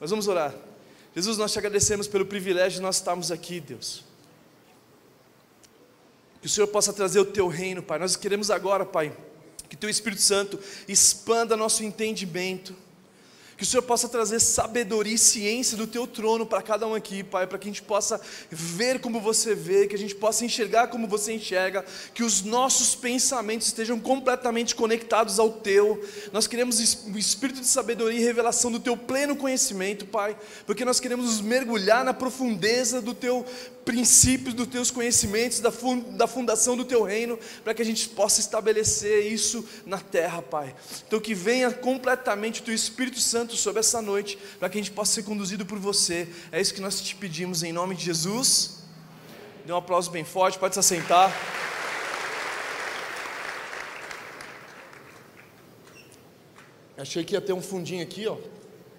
Nós vamos orar. Jesus, nós te agradecemos pelo privilégio de nós estarmos aqui, Deus. Que o Senhor possa trazer o teu reino, Pai. Nós queremos agora, Pai, que teu Espírito Santo expanda nosso entendimento. Que o Senhor possa trazer sabedoria e ciência do teu trono para cada um aqui, Pai, para que a gente possa ver como você vê, que a gente possa enxergar como você enxerga, que os nossos pensamentos estejam completamente conectados ao teu. Nós queremos o espírito de sabedoria e revelação do teu pleno conhecimento, Pai, porque nós queremos nos mergulhar na profundeza do teu princípios, dos teus conhecimentos, da fundação do teu reino, para que a gente possa estabelecer isso na terra, Pai. Então que venha completamente o teu Espírito Santo sobre essa noite, para que a gente possa ser conduzido por você. É isso que nós te pedimos em nome de Jesus. Dê um aplauso bem forte, pode se assentar. Achei que ia ter um fundinho aqui, ó,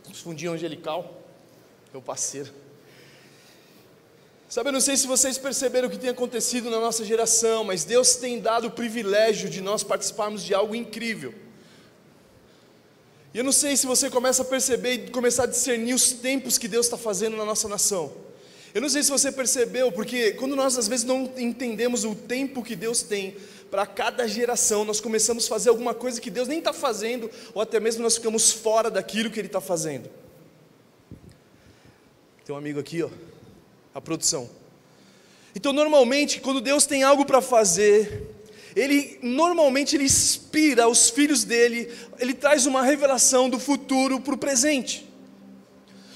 um fundinho angelical, meu parceiro. Sabe, eu não sei se vocês perceberam o que tem acontecido na nossa geração, mas Deus tem dado o privilégio de nós participarmos de algo incrível. E eu não sei se você começa a perceber e começar a discernir os tempos que Deus está fazendo na nossa nação. Eu não sei se você percebeu, porque quando nós às vezes não entendemos o tempo que Deus tem para cada geração, nós começamos a fazer alguma coisa que Deus nem está fazendo, ou até mesmo nós ficamos fora daquilo que Ele está fazendo. Tem um amigo aqui, ó, a produção. Então normalmente quando Deus tem algo para fazer, Ele inspira os filhos dele, Ele traz uma revelação do futuro para o presente.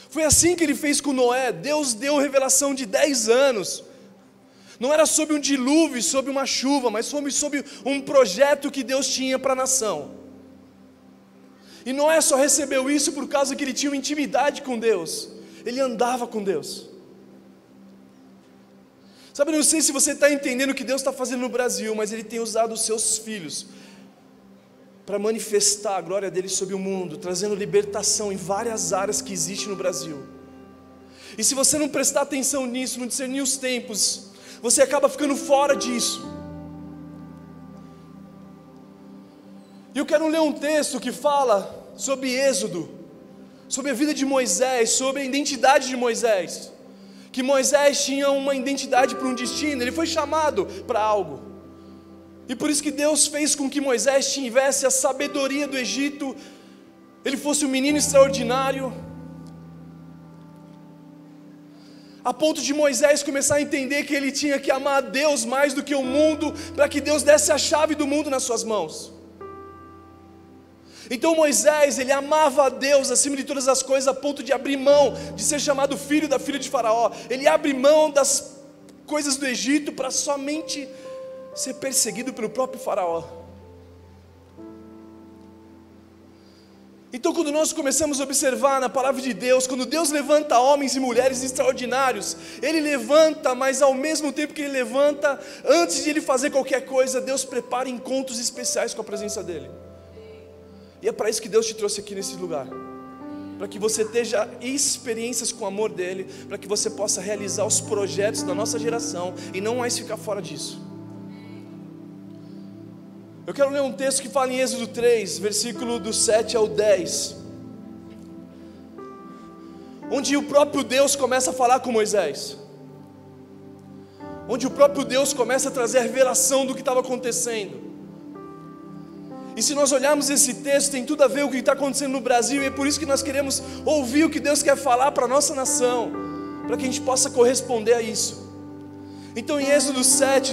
Foi assim que Ele fez com Noé. Deus deu revelação de 10 anos, não era sobre um dilúvio, sobre uma chuva, mas sobre um projeto que Deus tinha para a nação. E Noé só recebeu isso por causa que ele tinha uma intimidade com Deus, ele andava com Deus. Sabe, eu não sei se você está entendendo o que Deus está fazendo no Brasil, mas Ele tem usado os seus filhos para manifestar a glória dEle sobre o mundo, trazendo libertação em várias áreas que existem no Brasil. E se você não prestar atenção nisso, não discernir os tempos, você acaba ficando fora disso. E eu quero ler um texto que fala sobre Êxodo, sobre a vida de Moisés, sobre a identidade de Moisés. Que Moisés tinha uma identidade para um destino, ele foi chamado para algo. E por isso que Deus fez com que Moisés tivesse a sabedoria do Egito, ele fosse um menino extraordinário, a ponto de Moisés começar a entender que ele tinha que amar a Deus mais do que o mundo, para que Deus desse a chave do mundo nas suas mãos. Então Moisés, ele amava a Deus acima de todas as coisas, a ponto de abrir mão de ser chamado filho da filha de Faraó. Ele abre mão das coisas do Egito para somente ser perseguido pelo próprio Faraó. Então quando nós começamos a observar na palavra de Deus, quando Deus levanta homens e mulheres extraordinários, Ele levanta, mas ao mesmo tempo que Ele levanta, antes de Ele fazer qualquer coisa, Deus prepara encontros especiais com a presença dEle. E é para isso que Deus te trouxe aqui nesse lugar, para que você tenha experiências com o amor dEle, para que você possa realizar os projetos da nossa geração e não mais ficar fora disso. Eu quero ler um texto que fala em Êxodo 3, versículo do 7 ao 10, onde o próprio Deus começa a falar com Moisés, onde o próprio Deus começa a trazer a revelação do que estava acontecendo. E se nós olharmos esse texto, tem tudo a ver com o que está acontecendo no Brasil, e é por isso que nós queremos ouvir o que Deus quer falar para a nossa nação, para que a gente possa corresponder a isso. Então em Êxodo 3,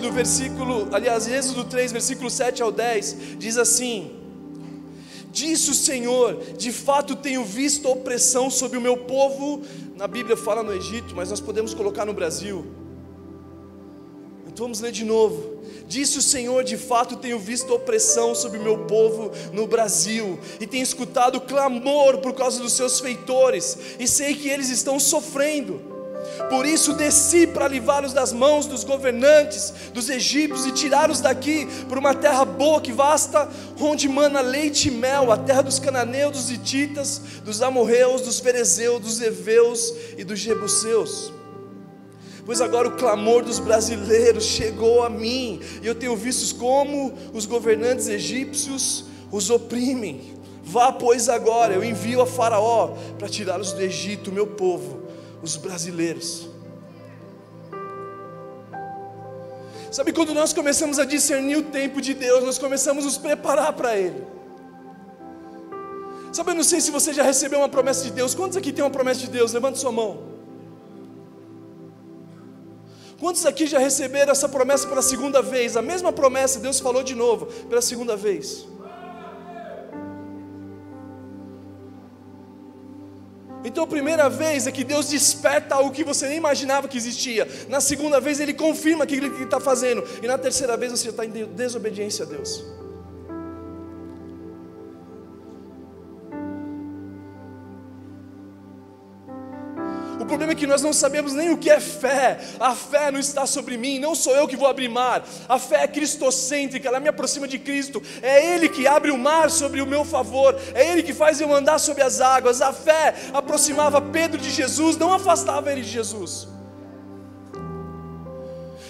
versículo 7 ao 10, diz assim: Disse o Senhor, de fato tenho visto a opressão sobre o meu povo. Na Bíblia fala no Egito, mas nós podemos colocar no Brasil. Então vamos ler de novo. Disse o Senhor, de fato tenho visto opressão sobre o meu povo no Brasil, e tenho escutado clamor por causa dos seus feitores, e sei que eles estão sofrendo. Por isso desci para livrá-los das mãos dos governantes, dos egípcios, e tirá-los daqui por uma terra boa que vasta, onde mana leite e mel, a terra dos cananeus, dos hititas, dos amorreus, dos ferezeus, dos heveus e dos jebuseus. Pois agora o clamor dos brasileiros chegou a mim, e eu tenho visto como os governantes egípcios os oprimem. Vá, pois, agora, eu envio a Faraó para tirá-los do Egito, o meu povo, os brasileiros. Sabe, quando nós começamos a discernir o tempo de Deus, nós começamos a nos preparar para Ele. Sabe, eu não sei se você já recebeu uma promessa de Deus. Quantos aqui tem uma promessa de Deus? Levanta sua mão. Quantos aqui já receberam essa promessa pela segunda vez? A mesma promessa, Deus falou de novo, pela segunda vez. Então a primeira vez é que Deus desperta algo que você nem imaginava que existia. Na segunda vez Ele confirma aquilo que Ele está fazendo. E na terceira vez você já está em desobediência a Deus. O problema é que nós não sabemos nem o que é fé. A fé não está sobre mim, não sou eu que vou abrir mar. A fé é cristocêntrica, ela me aproxima de Cristo. É Ele que abre o mar sobre o meu favor. É Ele que faz eu andar sobre as águas. A fé aproximava Pedro de Jesus, não afastava ele de Jesus.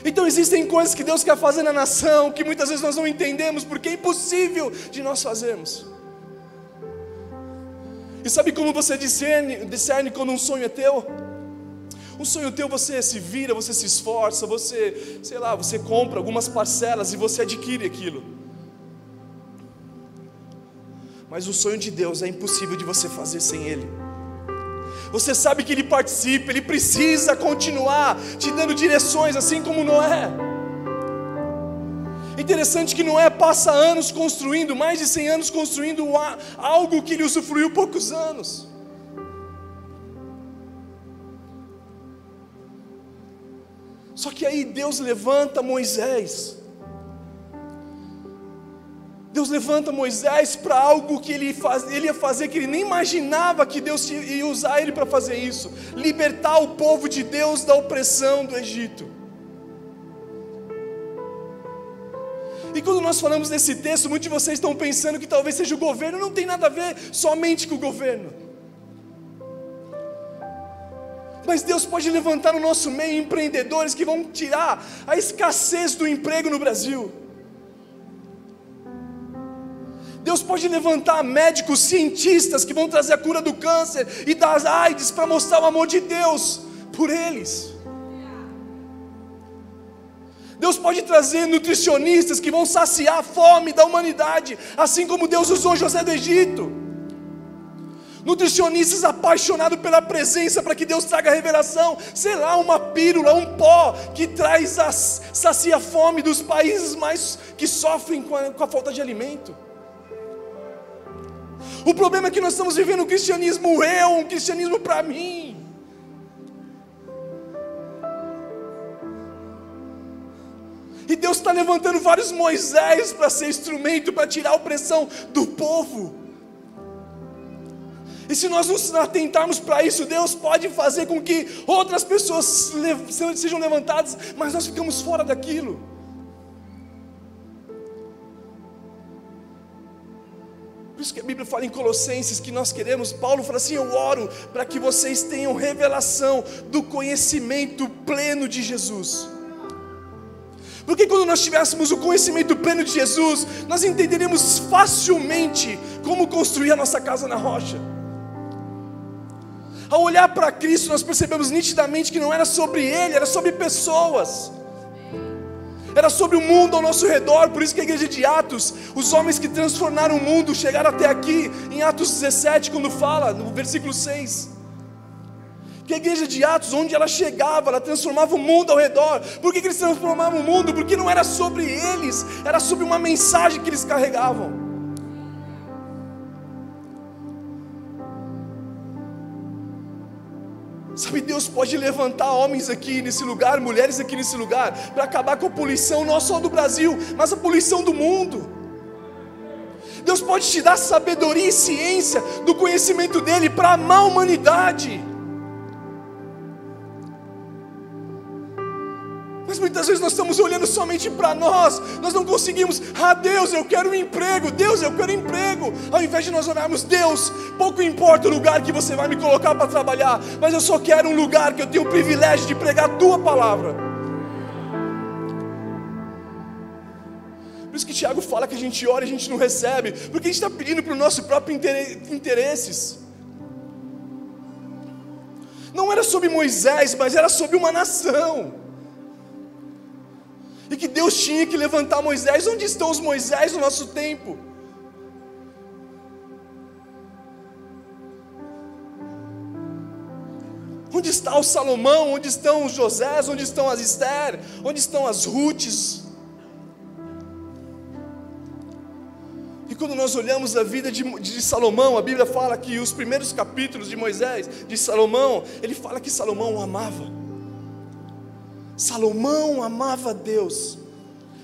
Então existem coisas que Deus quer fazer na nação, que muitas vezes nós não entendemos, porque é impossível de nós fazermos. E sabe como você discerne quando um sonho é teu? Um sonho teu, você se vira, você se esforça, você, sei lá, você compra algumas parcelas e você adquire aquilo. Mas o sonho de Deus é impossível de você fazer sem Ele. Você sabe que Ele participa, Ele precisa continuar te dando direções, assim como Noé. Interessante que Noé passa anos construindo, mais de 100 anos construindo algo que ele usufruiu poucos anos. Só que aí Deus levanta Moisés. Deus levanta Moisés para algo que ele ia fazer, que ele nem imaginava que Deus ia usar ele para fazer isso. Libertar o povo de Deus da opressão do Egito. E quando nós falamos desse texto, muitos de vocês estão pensando que talvez seja o governo. Não tem nada a ver somente com o governo. Mas Deus pode levantar no nosso meio empreendedores que vão tirar a escassez do emprego no Brasil. Deus pode levantar médicos, cientistas que vão trazer a cura do câncer e das AIDS para mostrar o amor de Deus por eles. Deus pode trazer nutricionistas que vão saciar a fome da humanidade, assim como Deus usou José do Egito. Nutricionistas apaixonados pela presença, para que Deus traga revelação, sei lá, uma pílula, um pó que sacia a fome dos países mais que sofrem com a falta de alimento. O problema é que nós estamos vivendo um cristianismo um cristianismo para mim. E Deus está levantando vários Moisés para ser instrumento, para tirar a opressão do povo. E se nós nos atentarmos para isso, Deus pode fazer com que outras pessoas sejam levantadas, mas nós ficamos fora daquilo. Por isso que a Bíblia fala em Colossenses que nós queremos, Paulo fala assim: eu oro para que vocês tenham revelação do conhecimento pleno de Jesus. Porque quando nós tivéssemos o conhecimento pleno de Jesus, nós entenderíamos facilmente como construir a nossa casa na rocha. Ao olhar para Cristo, nós percebemos nitidamente que não era sobre Ele, era sobre pessoas. Era sobre o mundo ao nosso redor. Por isso que a igreja de Atos, os homens que transformaram o mundo, chegaram até aqui, em Atos 17, quando fala, no versículo 6. Que a igreja de Atos, onde ela chegava, ela transformava o mundo ao redor. Por que eles transformavam o mundo? Porque não era sobre eles, era sobre uma mensagem que eles carregavam. Sabe, Deus pode levantar homens aqui nesse lugar, mulheres aqui nesse lugar, para acabar com a poluição, não só do Brasil, mas a poluição do mundo. Deus pode te dar sabedoria e ciência do conhecimento dEle para amar a humanidade. Mas muitas vezes nós estamos olhando somente para nós não conseguimos. Deus, eu quero um emprego, Deus, eu quero um emprego. Ao invés de nós orarmos: Deus, pouco importa o lugar que você vai me colocar para trabalhar, mas eu só quero um lugar que eu tenho o privilégio de pregar a Tua palavra. Por isso que Tiago fala que a gente ora e a gente não recebe, porque a gente está pedindo para o nosso próprio interesses. Não era sobre Moisés, mas era sobre uma nação. E que Deus tinha que levantar Moisés. Onde estão os Moisés no nosso tempo? Onde está o Salomão? Onde estão os Josés? Onde estão as Esther? Onde estão as Rutes? E quando nós olhamos a vida de Salomão, a Bíblia fala que os primeiros capítulos de Moisés, de Salomão, ele fala que Salomão o amava. Salomão amava Deus.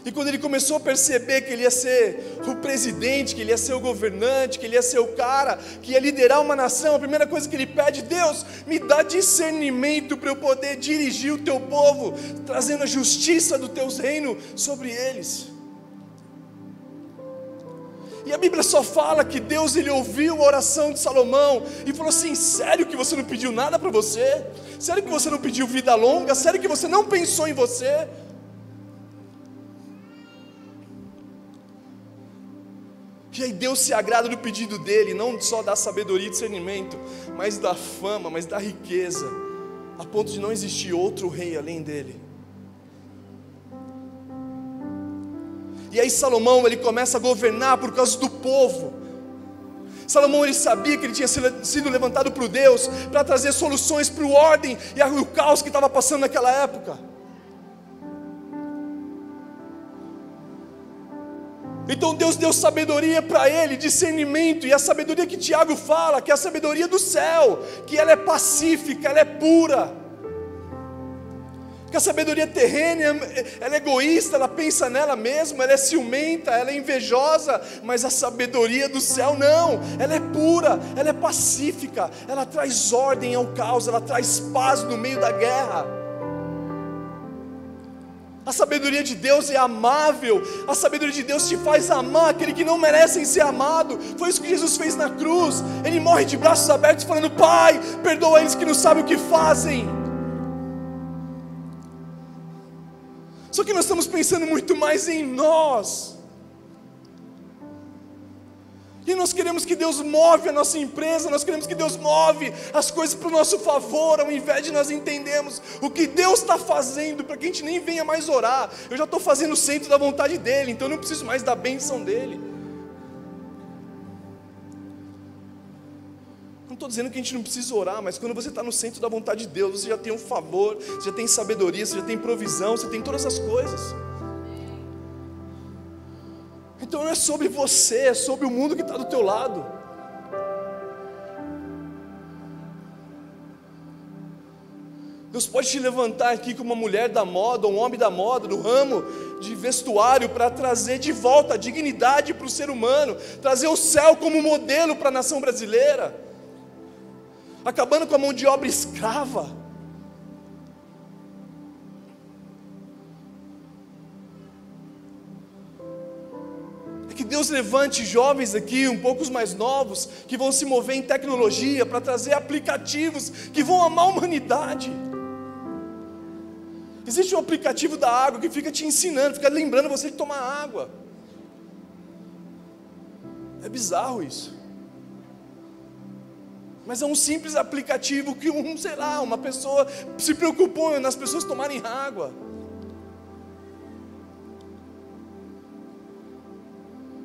E quando ele começou a perceber que ele ia ser o presidente, que ele ia ser o governante, que ele ia ser o cara que ia liderar uma nação, a primeira coisa que ele pede: Deus, me dá discernimento para eu poder dirigir o teu povo, trazendo a justiça do teu reino sobre eles. E a Bíblia só fala que Deus, ele ouviu a oração de Salomão e falou assim: sério que você não pediu nada para você? Sério que você não pediu vida longa? Sério que você não pensou em você? E aí Deus se agrada do pedido dele, não só da sabedoria e discernimento, mas da fama, mas da riqueza, a ponto de não existir outro rei além dele. E aí Salomão, ele começa a governar por causa do povo. Salomão, ele sabia que ele tinha sido levantado por Deus para trazer soluções para a ordem e o caos que estava passando naquela época. Então Deus deu sabedoria para ele, discernimento, e a sabedoria que Tiago fala, que é a sabedoria do céu, que ela é pacífica, ela é pura. Que a sabedoria terrena, ela é egoísta, ela pensa nela mesma, ela é ciumenta, ela é invejosa, mas a sabedoria do céu não, ela é pura, ela é pacífica, ela traz ordem ao caos, ela traz paz no meio da guerra. A sabedoria de Deus é amável, a sabedoria de Deus te faz amar aquele que não merecem ser amado. Foi isso que Jesus fez na cruz, ele morre de braços abertos falando: Pai, perdoa eles que não sabem o que fazem. Só que nós estamos pensando muito mais em nós. E nós queremos que Deus move a nossa empresa, nós queremos que Deus move as coisas para o nosso favor, ao invés de nós entendermos o que Deus está fazendo, para que a gente nem venha mais orar. Eu já estou fazendo o centro da vontade dEle, então eu não preciso mais da bênção dEle. Não estou dizendo que a gente não precisa orar, mas quando você está no centro da vontade de Deus, você já tem um favor, você já tem sabedoria, você já tem provisão, você tem todas as coisas. Então não é sobre você, é sobre o mundo que está do teu lado. Deus pode te levantar aqui como uma mulher da moda, um homem da moda, do ramo de vestuário, para trazer de volta a dignidade para o ser humano, trazer o céu como modelo para a nação brasileira, acabando com a mão de obra escrava. Que Deus levante jovens aqui, um pouco mais novos, que vão se mover em tecnologia, para trazer aplicativos que vão amar a humanidade. Existe um aplicativo da água que fica te ensinando, fica lembrando você de tomar água. É bizarro isso. Mas é um simples aplicativo que uma pessoa se preocupou nas pessoas tomarem água.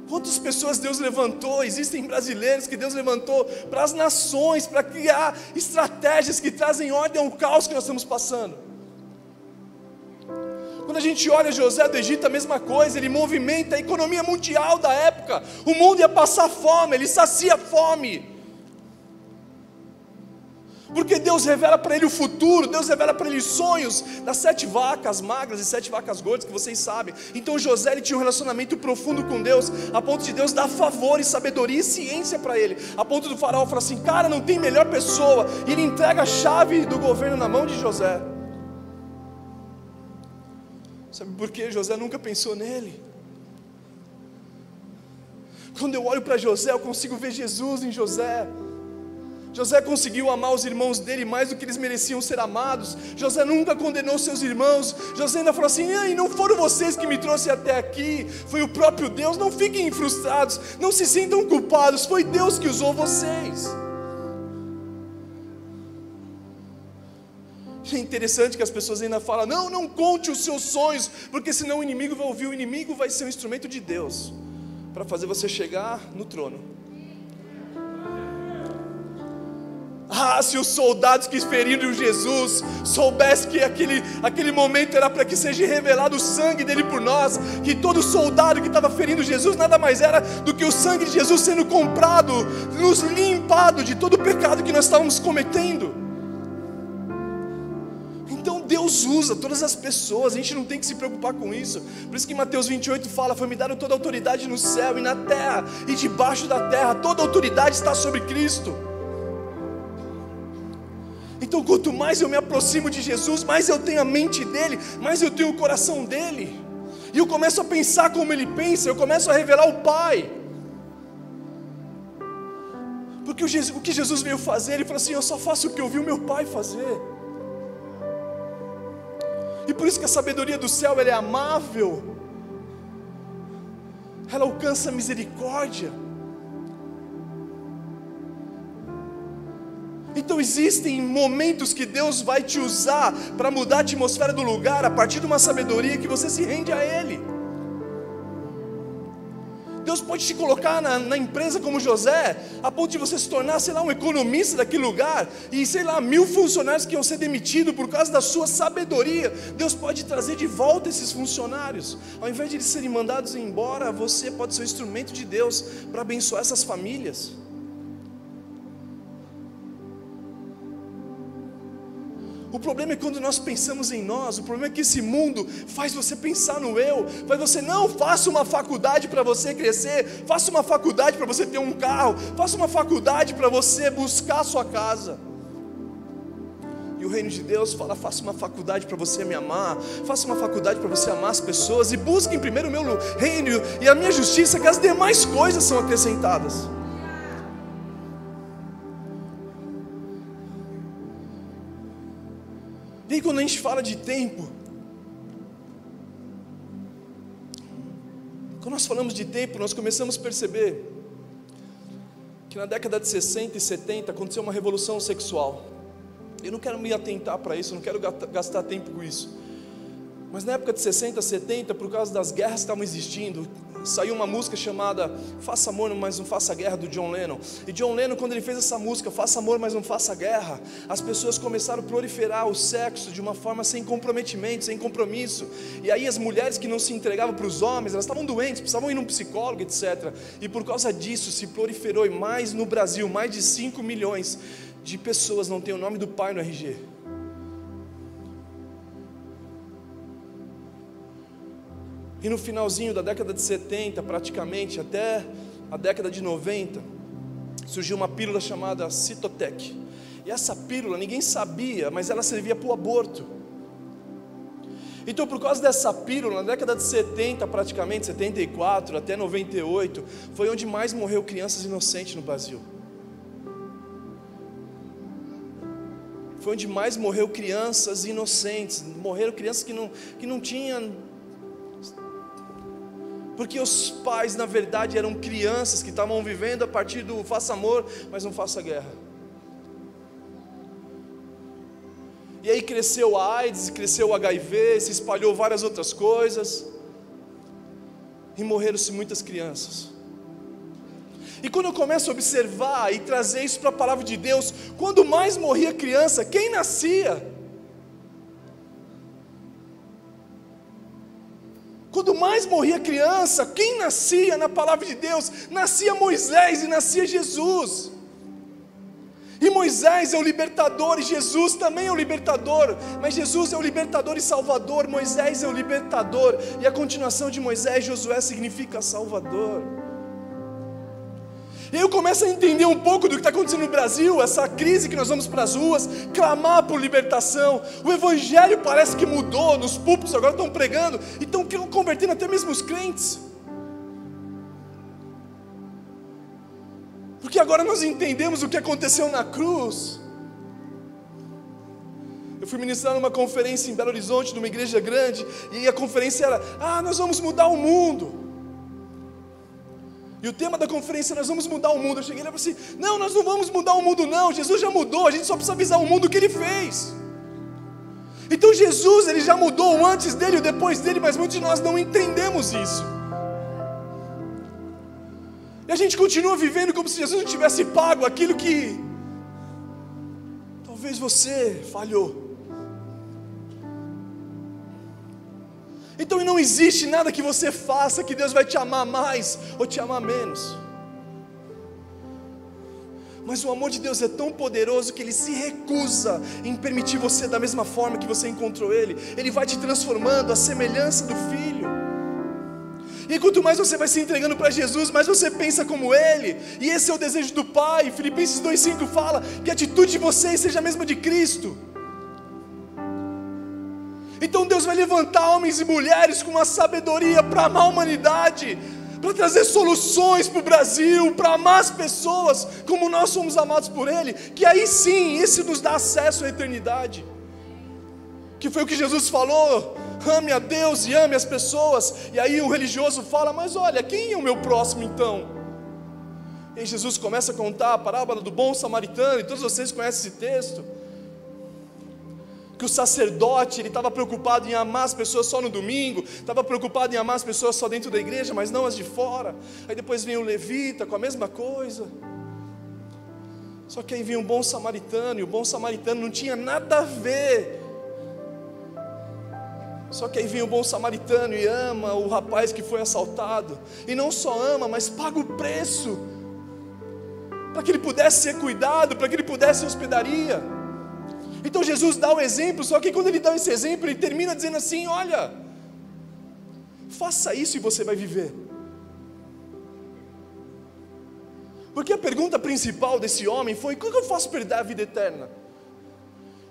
Quantas pessoas Deus levantou, existem brasileiros que Deus levantou para as nações, para criar estratégias que trazem ordem ao caos que nós estamos passando. Quando a gente olha José do Egito, a mesma coisa, ele movimenta a economia mundial da época. O mundo ia passar fome, ele sacia a fome. Porque Deus revela para ele o futuro, Deus revela para ele sonhos das 7 vacas magras e 7 vacas gordas, que vocês sabem. Então José, ele tinha um relacionamento profundo com Deus, a ponto de Deus dar favor e sabedoria e ciência para ele, a ponto do faraó falar assim: cara, não tem melhor pessoa. E ele entrega a chave do governo na mão de José. Sabe por quê? José nunca pensou nele. Quando eu olho para José, eu consigo ver Jesus em José. José conseguiu amar os irmãos dele mais do que eles mereciam ser amados. José nunca condenou seus irmãos. José ainda falou assim: "Ei, não foram vocês que me trouxeram até aqui, foi o próprio Deus. Não fiquem frustrados, não se sintam culpados, foi Deus que usou vocês." É interessante que as pessoas ainda falam: não conte os seus sonhos, porque senão o inimigo vai ouvir. O inimigo vai ser um instrumento de Deus para fazer você chegar no trono. Se os soldados que feriram Jesus soubessem que aquele momento era para que seja revelado o sangue dele por nós, que todo soldado que estava ferindo Jesus nada mais era do que o sangue de Jesus sendo comprado, nos limpado de todo o pecado que nós estávamos cometendo. Então Deus usa todas as pessoas, a gente não tem que se preocupar com isso. Por isso que em Mateus 28 fala: "Foi-me dada toda a autoridade no céu e na terra e debaixo da terra", toda a autoridade está sobre Cristo. Então quanto mais eu me aproximo de Jesus, mais eu tenho a mente dele, mais eu tenho o coração dele, e eu começo a pensar como ele pensa, eu começo a revelar o Pai. Porque o que Jesus veio fazer, ele falou assim: "Eu só faço o que eu vi o meu Pai fazer." E por isso que a sabedoria do céu, ela é amável, ela alcança misericórdia. Então existem momentos que Deus vai te usar para mudar a atmosfera do lugar, a partir de uma sabedoria que você se rende a Ele. Deus pode te colocar na empresa como José, a ponto de você se tornar, sei lá, um economista daquele lugar, e sei lá, 1000 funcionários que iam ser demitidos por causa da sua sabedoria. Deus pode trazer de volta esses funcionários, ao invés de eles serem mandados embora, você pode ser um instrumento de Deus para abençoar essas famílias. O problema é quando nós pensamos em nós. O problema é que esse mundo faz você pensar no eu. Faz você: não, faça uma faculdade para você crescer, faça uma faculdade para você ter um carro, faça uma faculdade para você buscar a sua casa. E o reino de Deus fala: faça uma faculdade para você me amar, faça uma faculdade para você amar as pessoas, e busque em primeiro o meu reino e a minha justiça, que as demais coisas são acrescentadas. E aí, quando a gente fala de tempo, quando nós falamos de tempo, nós começamos a perceber que na década de 60 e 70 aconteceu uma revolução sexual. Eu não quero me atentar para isso, eu não quero gastar tempo com isso. Mas na época de 60, 70, por causa das guerras que estavam existindo, saiu uma música chamada "Faça Amor, mas não faça guerra", do John Lennon. E John Lennon, quando ele fez essa música, "Faça amor, mas não faça guerra", as pessoas começaram a proliferar o sexo de uma forma sem comprometimento, sem compromisso. E aí as mulheres que não se entregavam para os homens, elas estavam doentes, precisavam ir num psicólogo, etc. E por causa disso se proliferou, e mais no Brasil, mais de 5 milhões de pessoas não têm o nome do pai no RG. E no finalzinho da década de 70, praticamente, até a década de 90, surgiu uma pílula chamada Cytotec. E essa pílula, ninguém sabia, mas ela servia para o aborto. Então, por causa dessa pílula, na década de 70, praticamente, 74 até 98, foi onde mais morreu crianças inocentes no Brasil. Foi onde mais morreu crianças inocentes. Morreram crianças que não tinham... Porque os pais, na verdade, eram crianças que estavam vivendo a partir do "faça amor, mas não faça guerra". E aí cresceu a AIDS, cresceu o HIV, se espalhou várias outras coisas, e morreram-se muitas crianças. E quando eu começo a observar e trazer isso para a palavra de Deus, quando mais morria criança, quem nascia? Quando mais morria criança, quem nascia na palavra de Deus? Nascia Moisés e nascia Jesus. E Moisés é o libertador, e Jesus também é o libertador. Mas Jesus é o libertador e salvador, Moisés é o libertador. E a continuação de Moisés, Josué, significa salvador. E eu começo a entender um pouco do que está acontecendo no Brasil, essa crise que nós vamos para as ruas, clamar por libertação. O evangelho parece que mudou, nos púlpitos agora estão pregando, e estão convertendo até mesmo os crentes. Porque agora nós entendemos o que aconteceu na cruz. Eu fui ministrar numa conferência em Belo Horizonte, numa igreja grande, e a conferência era: nós vamos mudar o mundo. E o tema da conferência: nós vamos mudar o mundo. Eu cheguei lá e falei assim: não, nós não vamos mudar o mundo não, Jesus já mudou, a gente só precisa avisar o mundo o que Ele fez. Então Jesus, Ele já mudou o antes dele e o depois dele, mas muitos de nós não entendemos isso. E a gente continua vivendo como se Jesus não tivesse pago aquilo que talvez você falhou. Então não existe nada que você faça que Deus vai te amar mais ou te amar menos. Mas o amor de Deus é tão poderoso que Ele se recusa em permitir você da mesma forma que você encontrou Ele. Ele vai te transformando à semelhança do Filho. E quanto mais você vai se entregando para Jesus, mais você pensa como Ele. E esse é o desejo do Pai. Filipenses 2,5 fala que a atitude de vocês seja a mesma de Cristo. Então Deus vai levantar homens e mulheres com uma sabedoria para amar a humanidade, para trazer soluções para o Brasil, para amar as pessoas como nós somos amados por Ele, que aí sim, esse nos dá acesso à eternidade, que foi o que Jesus falou: ame a Deus e ame as pessoas. E aí o religioso fala: mas olha, quem é o meu próximo então? E aí Jesus começa a contar a parábola do bom samaritano, e todos vocês conhecem esse texto, que o sacerdote, ele estava preocupado em amar as pessoas só no domingo, estava preocupado em amar as pessoas só dentro da igreja, mas não as de fora. Aí depois vem o levita com a mesma coisa. Só que aí vem um bom samaritano, e o bom samaritano não tinha nada a ver. Só que aí vem o bom samaritano e ama o rapaz que foi assaltado, e não só ama, mas paga o preço, para que ele pudesse ser cuidado, para que ele pudesse ter hospedaria. Então Jesus dá o exemplo, só que quando Ele dá esse exemplo, Ele termina dizendo assim: olha, faça isso e você vai viver. Porque a pergunta principal desse homem foi: como eu faço para herdar a vida eterna?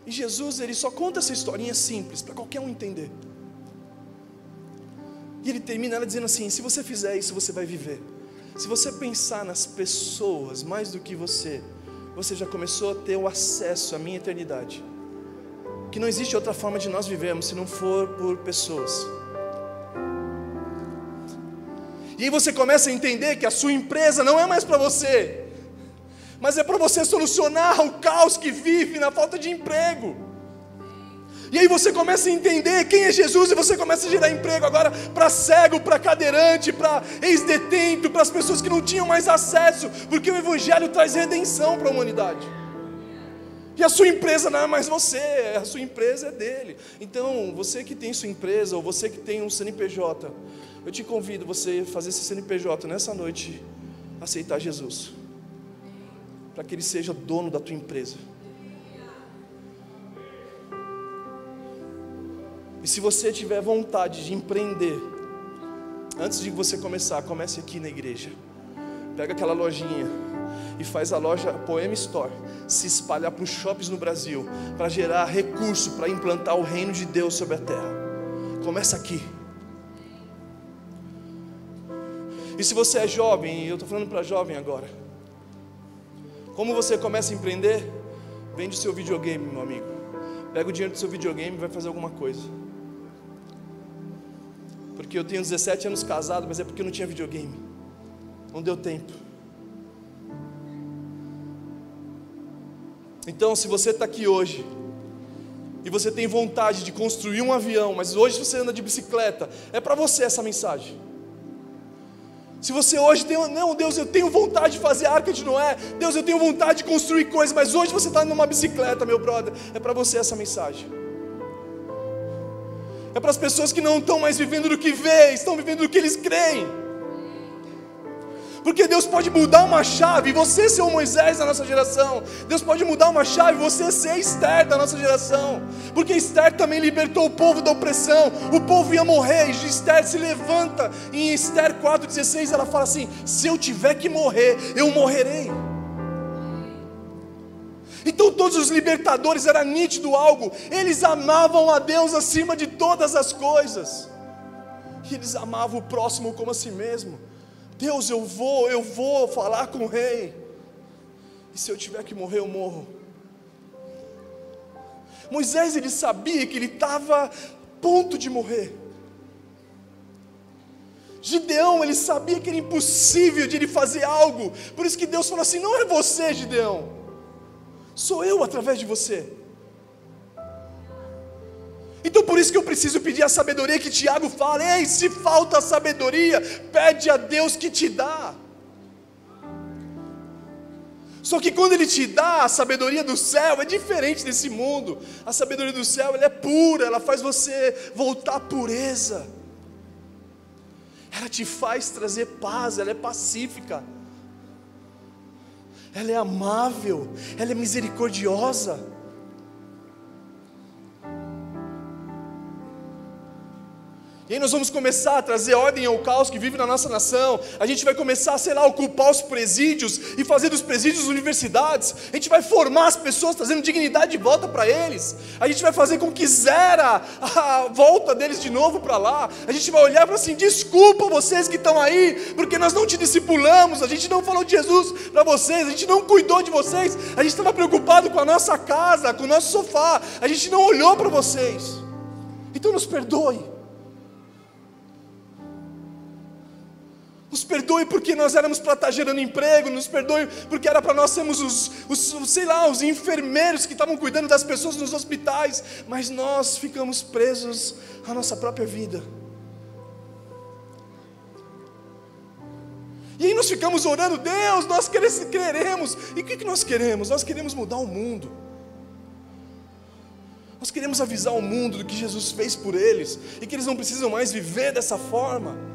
E Jesus, Ele só conta essa historinha simples, para qualquer um entender. E Ele termina ela dizendo assim: se você fizer isso, você vai viver. Se você pensar nas pessoas mais do que você já começou a ter o acesso à minha eternidade. Que não existe outra forma de nós vivermos se não for por pessoas. E aí você começa a entender que a sua empresa não é mais para você, mas é para você solucionar o caos que vive na falta de emprego. E aí você começa a entender quem é Jesus, e você começa a gerar emprego agora para cego, para cadeirante, para ex-detento, para as pessoas que não tinham mais acesso, porque o Evangelho traz redenção para a humanidade. E a sua empresa não é mais você, a sua empresa é dele. Então, você que tem sua empresa, ou você que tem um CNPJ, eu te convido você fazer esse CNPJ nessa noite, aceitar Jesus, para que Ele seja dono da tua empresa. E se você tiver vontade de empreender, antes de você começar, comece aqui na igreja. Pega aquela lojinha e faz a loja Poema Store se espalhar para os shoppings no Brasil, para gerar recurso, para implantar o reino de Deus sobre a terra. Começa aqui. E se você é jovem, e eu estou falando para jovem agora, como você começa a empreender? Vende o seu videogame, meu amigo. Pega o dinheiro do seu videogame e vai fazer alguma coisa. Porque eu tenho 17 anos casado, mas é porque eu não tinha videogame. Não deu tempo. Então, se você está aqui hoje e você tem vontade de construir um avião, mas hoje você anda de bicicleta, é para você essa mensagem. Se você hoje tem, não, Deus, eu tenho vontade de fazer a Arca de Noé, Deus, eu tenho vontade de construir coisas, mas hoje você está numa bicicleta, meu brother, é para você essa mensagem. É para as pessoas que não estão mais vivendo do que vê, estão vivendo do que eles creem. Porque Deus pode mudar uma chave, e você ser o Moisés da nossa geração. Deus pode mudar uma chave, e você ser a Esther da nossa geração. Porque Esther também libertou o povo da opressão. O povo ia morrer, e Esther se levanta. Em Esther 4,16 ela fala assim: se eu tiver que morrer, eu morrerei. Então todos os libertadores, era nítido algo: eles amavam a Deus acima de todas as coisas. E eles amavam o próximo como a si mesmo. Deus, eu vou falar com o rei. E se eu tiver que morrer, eu morro. Moisés, ele sabia que ele estava a ponto de morrer. Gideão, ele sabia que era impossível de ele fazer algo. Por isso que Deus falou assim: não é você, Gideão, sou eu através de você. Então por isso que eu preciso pedir a sabedoria que Tiago fala. Ei, se falta sabedoria, pede a Deus que te dá. Só que quando Ele te dá a sabedoria do céu, é diferente desse mundo. A sabedoria do céu, ela é pura, ela faz você voltar à pureza. Ela te faz trazer paz, ela é pacífica. Ela é amável, ela é misericordiosa. E aí nós vamos começar a trazer ordem ao caos que vive na nossa nação. A gente vai começar, sei lá, ocupar os presídios e fazer dos presídios universidades. A gente vai formar as pessoas, trazendo dignidade de volta para eles. A gente vai fazer com que zera a volta deles de novo para lá. A gente vai olhar para assim: desculpa vocês que estão aí, porque nós não te discipulamos, a gente não falou de Jesus para vocês, a gente não cuidou de vocês, a gente estava preocupado com a nossa casa, com o nosso sofá, a gente não olhou para vocês. Então nos perdoe. Nos perdoe porque nós éramos para estar gerando emprego, nos perdoe porque era para nós sermos os enfermeiros que estavam cuidando das pessoas nos hospitais, mas nós ficamos presos à nossa própria vida. E aí nós ficamos orando: Deus, nós queremos. E o que nós queremos? Nós queremos mudar o mundo. Nós queremos avisar o mundo do que Jesus fez por eles, e que eles não precisam mais viver dessa forma.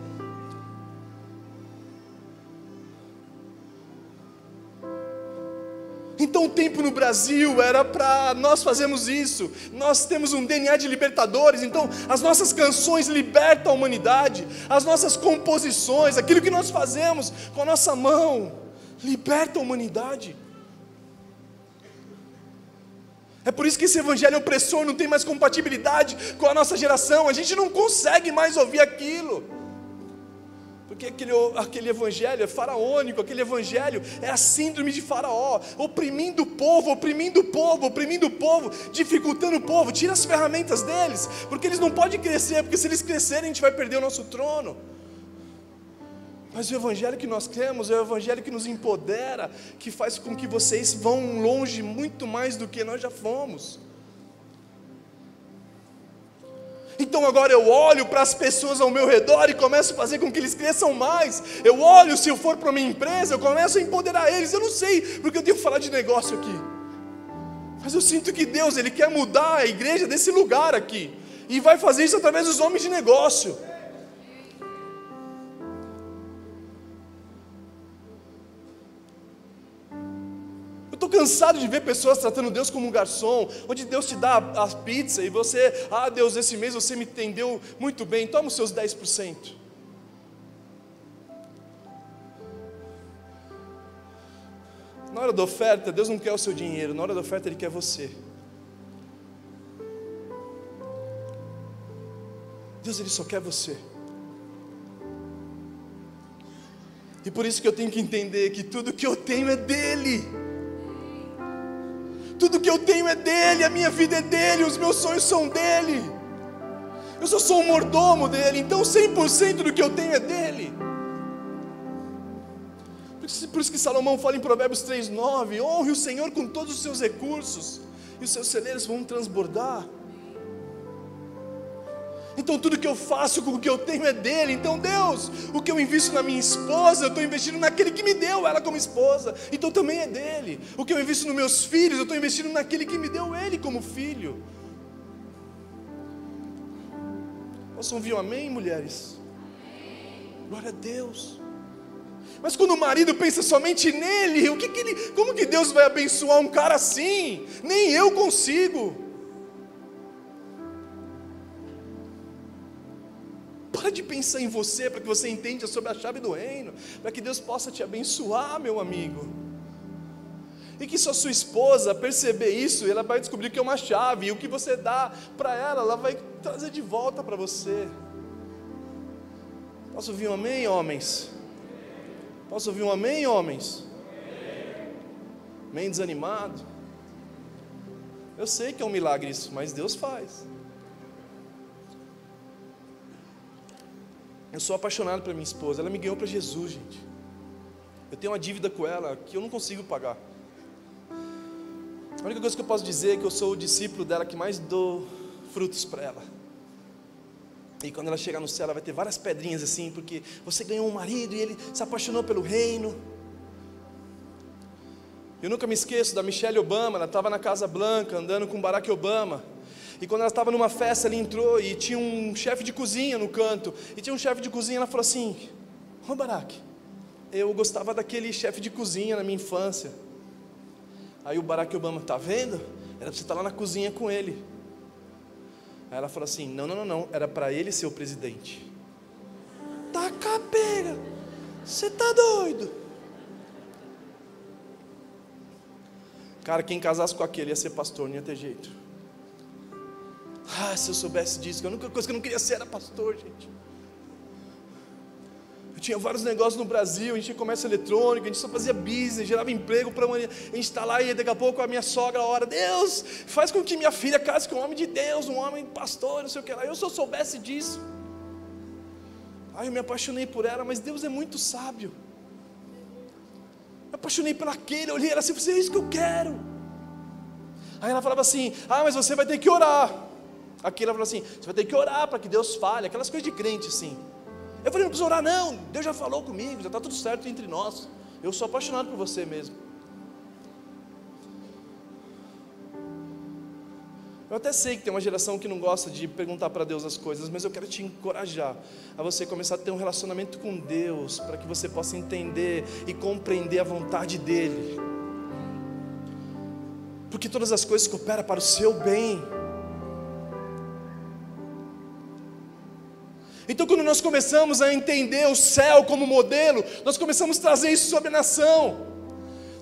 Então o tempo no Brasil era para nós fazermos isso. Nós temos um DNA de libertadores. Então as nossas canções libertam a humanidade. As nossas composições, aquilo que nós fazemos com a nossa mão, liberta a humanidade. É por isso que esse evangelho opressor não tem mais compatibilidade com a nossa geração. A gente não consegue mais ouvir aquilo. Porque aquele evangelho é faraônico, aquele evangelho é a síndrome de Faraó, oprimindo o povo, dificultando o povo. Tira as ferramentas deles, porque eles não podem crescer, porque se eles crescerem a gente vai perder o nosso trono. Mas o evangelho que nós temos é o evangelho que nos empodera, que faz com que vocês vão longe muito mais do que nós já fomos. Então agora eu olho para as pessoas ao meu redor e começo a fazer com que eles cresçam mais. Eu olho, se eu for para a minha empresa, eu começo a empoderar eles. Eu não sei porque eu tenho que falar de negócio aqui, mas eu sinto que Deus, Ele quer mudar a igreja desse lugar aqui, e vai fazer isso através dos homens de negócio. Eu estou cansado de ver pessoas tratando Deus como um garçom, onde Deus te dá a pizza e você: Deus, esse mês você me atendeu muito bem, toma os seus 10%. Na hora da oferta, Deus não quer o seu dinheiro, na hora da oferta Ele quer você. Deus, Ele só quer você. E por isso que eu tenho que entender que tudo que eu tenho é dEle. Tudo que eu tenho é dEle, a minha vida é dEle, os meus sonhos são dEle. Eu só sou um mordomo dEle, então 100% do que eu tenho é dEle. Por isso que Salomão fala em Provérbios 3:9: honre o Senhor com todos os seus recursos, e os seus celeiros vão transbordar. Então tudo que eu faço com o que eu tenho é dEle. Então Deus, o que eu invisto na minha esposa, eu estou investindo naquele que me deu ela como esposa, então também é dEle. O que eu invisto nos meus filhos, eu estou investindo naquele que me deu ele como filho. Posso ouvir um amém, mulheres? Glória a Deus. Mas quando o marido pensa somente nele, como que Deus vai abençoar um cara assim? Nem eu consigo. Para de pensar em você, para que você entenda sobre a chave do reino, para que Deus possa te abençoar, meu amigo. E que se a sua esposa perceber isso, ela vai descobrir que é uma chave, e o que você dá para ela, ela vai trazer de volta para você. Posso ouvir um amém, homens? Posso ouvir um amém, homens? meio desanimado. Eu sei que é um milagre isso, mas Deus faz. Eu sou apaixonado pela minha esposa, ela me ganhou para Jesus, gente. Eu tenho uma dívida com ela que eu não consigo pagar. A única coisa que eu posso dizer é que eu sou o discípulo dela que mais dou frutos para ela. E quando ela chegar no céu, ela vai ter várias pedrinhas assim, porque você ganhou um marido e ele se apaixonou pelo reino. Eu nunca me esqueço da Michelle Obama, ela estava na Casa Blanca, andando com Barack Obama. E quando ela estava numa festa, ela entrou e tinha um chefe de cozinha no canto. E tinha um chefe de cozinha, ela falou assim: ô Barack, eu gostava daquele chefe de cozinha na minha infância. Aí o Barack Obama, tá vendo? Era para você estar lá na cozinha com ele. Aí ela falou assim: não, era para ele ser o presidente. Tá capega, você tá doido? Cara, quem casasse com aquele ia ser pastor, não ia ter jeito. Se eu soubesse disso, a única coisa que eu não queria ser era pastor, gente. Eu tinha vários negócios no Brasil, a gente tinha comércio eletrônico, a gente só fazia business, gerava emprego para a gente estar lá e daqui a pouco a minha sogra ora: Deus, faz com que minha filha case com um homem de Deus, um homem pastor, não sei o que lá. Se eu soubesse disso. Eu me apaixonei por ela, mas Deus é muito sábio. Eu apaixonei por aquele, eu olhei ela assim, é isso que eu quero. Aí ela falava assim: mas você vai ter que orar. Aquilo ela falou assim: você vai ter que orar para que Deus fale, aquelas coisas de crente assim. Eu falei: não precisa orar não, Deus já falou comigo, já está tudo certo entre nós. Eu sou apaixonado por você mesmo. Eu até sei que tem uma geração que não gosta de perguntar para Deus as coisas, mas eu quero te encorajar a você começar a ter um relacionamento com Deus, para que você possa entender e compreender a vontade dEle, porque todas as coisas cooperam para o seu bem. Então, quando nós começamos a entender o céu como modelo, nós começamos a trazer isso sobre a nação.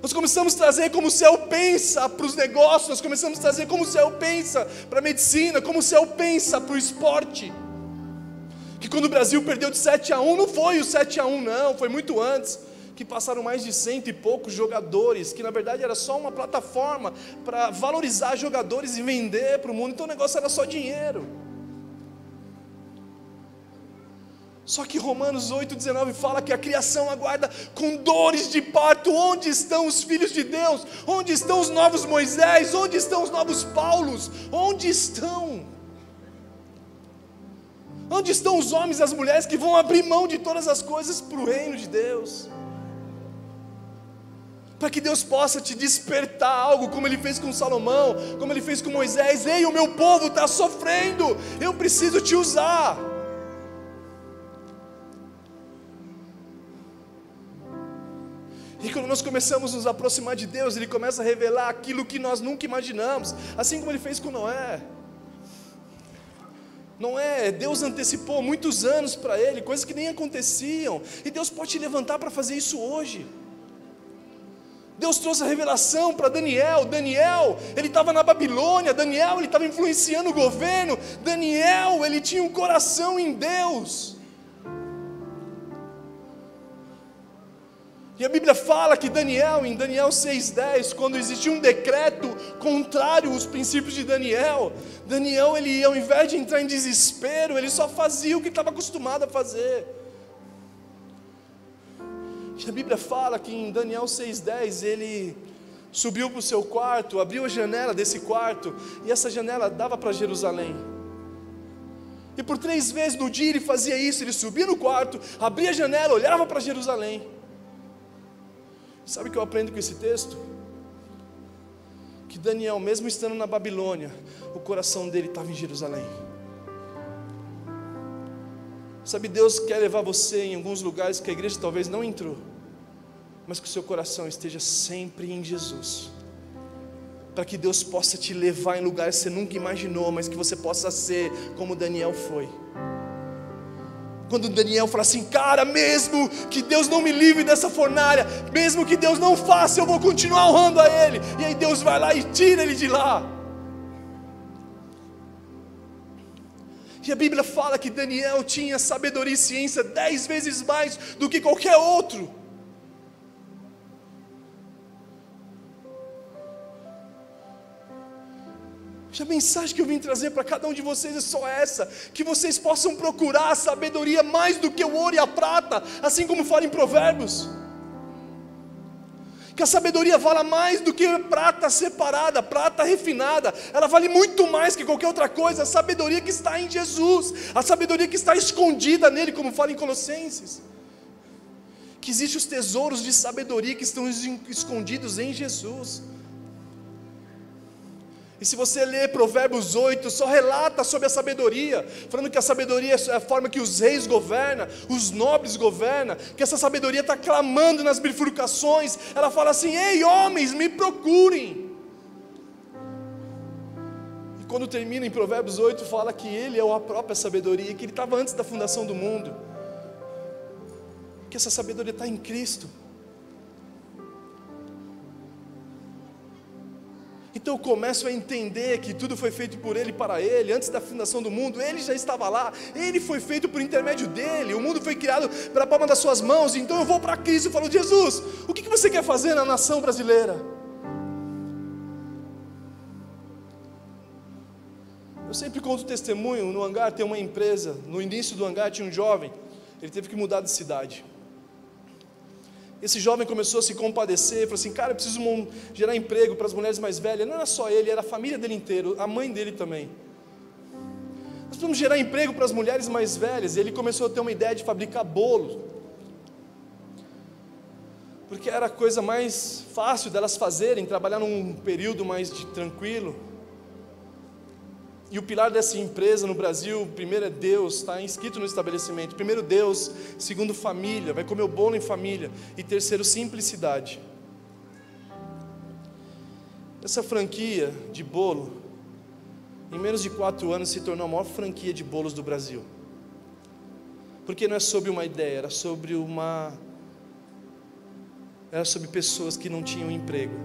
Nós começamos a trazer como o céu pensa para os negócios, nós começamos a trazer como o céu pensa para a medicina, como o céu pensa para o esporte. Que quando o Brasil perdeu de 7-1, não foi o 7-1 não, foi muito antes, que passaram mais de 100 e poucos jogadores, que na verdade era só uma plataforma para valorizar jogadores e vender para o mundo, então o negócio era só dinheiro. Só que Romanos 8,19 fala que a criação aguarda com dores de parto. Onde estão os filhos de Deus? Onde estão os novos Moisés? Onde estão os novos Paulos? Onde estão? Onde estão os homens e as mulheres que vão abrir mão de todas as coisas para o reino de Deus? Para que Deus possa te despertar algo, como Ele fez com Salomão, como Ele fez com Moisés. Ei, o meu povo está sofrendo, eu preciso te usar. E quando nós começamos a nos aproximar de Deus, Ele começa a revelar aquilo que nós nunca imaginamos, assim como Ele fez com Noé. Deus antecipou muitos anos para ele, coisas que nem aconteciam, e Deus pode te levantar para fazer isso hoje. Deus trouxe a revelação para Daniel. Daniel, ele estava na Babilônia. Daniel, ele estava influenciando o governo. Daniel, ele tinha um coração em Deus. E a Bíblia fala que Daniel, em Daniel 6,10, quando existia um decreto contrário aos princípios de Daniel, ele, ao invés de entrar em desespero, ele só fazia o que estava acostumado a fazer. E a Bíblia fala que em Daniel 6,10, ele subiu para o seu quarto, abriu a janela desse quarto, e essa janela dava para Jerusalém. E por 3 vezes no dia ele fazia isso, ele subia no quarto, abria a janela, olhava para Jerusalém. Sabe o que eu aprendo com esse texto? Que Daniel, mesmo estando na Babilônia, o coração dele estava em Jerusalém. Sabe, Deus quer levar você em alguns lugares que a igreja talvez não entrou, mas que o seu coração esteja sempre em Jesus, para que Deus possa te levar em lugares que você nunca imaginou, mas que você possa ser como Daniel foi. Quando Daniel fala assim: cara, mesmo que Deus não me livre dessa fornalha, mesmo que Deus não faça, eu vou continuar honrando a Ele. E aí Deus vai lá e tira ele de lá. E a Bíblia fala que Daniel tinha sabedoria e ciência 10 vezes mais do que qualquer outro. A mensagem que eu vim trazer para cada um de vocês é só essa: que vocês possam procurar a sabedoria mais do que o ouro e a prata, assim como fala em Provérbios. Que a sabedoria vala mais do que prata separada, prata refinada. Ela vale muito mais que qualquer outra coisa. A sabedoria que está em Jesus, a sabedoria que está escondida nele, como fala em Colossenses. Que existem os tesouros de sabedoria que estão escondidos em Jesus. E se você ler Provérbios 8, só relata sobre a sabedoria, falando que a sabedoria é a forma que os reis governam, os nobres governam, que essa sabedoria está clamando nas bifurcações. Ela fala assim: ei, homens, me procurem. E quando termina em Provérbios 8, fala que ele é a própria sabedoria, que ele estava antes da fundação do mundo, que essa sabedoria está em Cristo. Então eu começo a entender que tudo foi feito por Ele e para Ele. Antes da fundação do mundo, Ele já estava lá. Ele foi feito por intermédio dEle. O mundo foi criado pela palma das suas mãos. Então eu vou para Cristo e falo: Jesus, o que você quer fazer na nação brasileira? Eu sempre conto testemunho. No hangar tem uma empresa. No início do hangar tinha um jovem. Ele teve que mudar de cidade. Esse jovem começou a se compadecer, falou assim: cara, eu preciso gerar emprego para as mulheres mais velhas. Não era só ele, era a família dele inteira, a mãe dele também. Nós precisamos gerar emprego para as mulheres mais velhas. E ele começou a ter uma ideia de fabricar bolo, porque era a coisa mais fácil delas fazerem, trabalhar num período mais tranquilo. E o pilar dessa empresa no Brasil, primeiro é Deus, está inscrito no estabelecimento. Primeiro Deus, segundo família, vai comer o bolo em família. E terceiro, simplicidade. Essa franquia de bolo, em menos de 4 anos, se tornou a maior franquia de bolos do Brasil. Porque não é sobre uma ideia, era sobre pessoas que não tinham emprego.